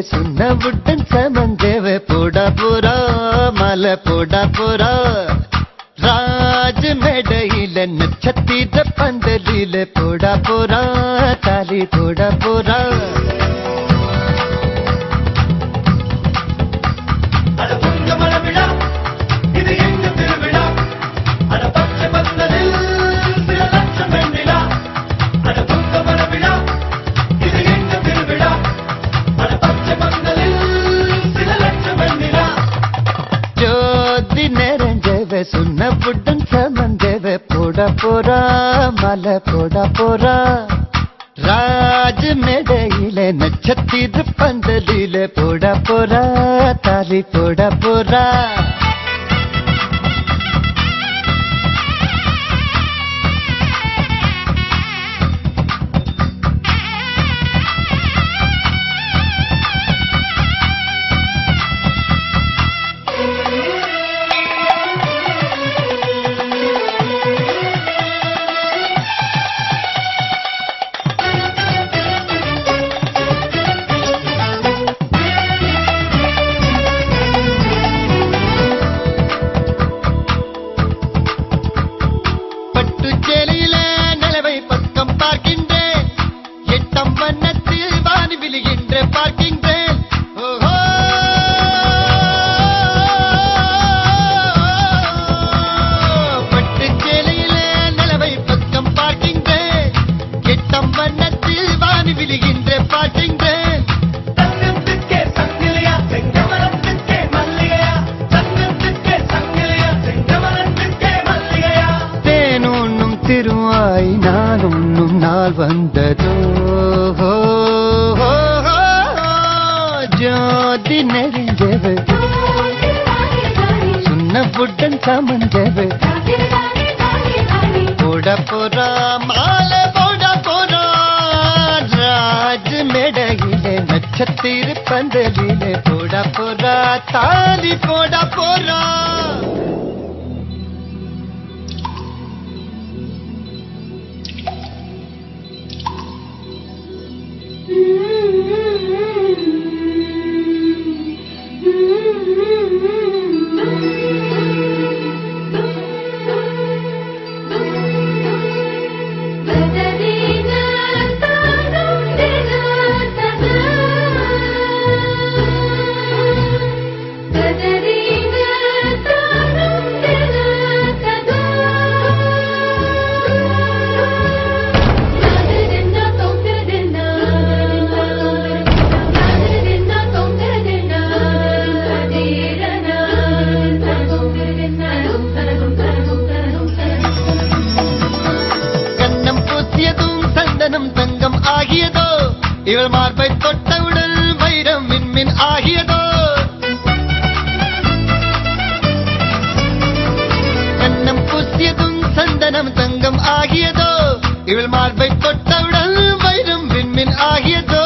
சுண்ணவுடன் சமந்தேவ போடா போரா மலை போடா போரா ராஜ மேடையில நட்சத்திர பந்தலில போடா போரா தாலி போடா போரா சுண்ணவுடன் சமந்தேவ போடா போரா மலை போடா போரா ராஜ மேடையில நட்சத்திர பந்தலில போடா போரா தாலி போடா போரா திருவாய் நான் உண்ணும் நாள் வந்ததோ ஜோதி நெறிஞ்சவு சுண்ணவுடன் சமஞ்சவு போட போரா மாலை போட போரா ராஜ மேடையிலே நட்சத்திர பந்தலிலே போட போரா தாலி போட போரா தங்கம் ஆகியதோ இவள் மார்பை தொட்டவுடன் வைரம் மின்மின் ஆகியதோ கண்ணம் பூசியதும் சந்தனம் தங்கம் ஆகியதோ இவள் மார்பை தொட்டவுடன் வைரம் மின்மின் ஆகியதோ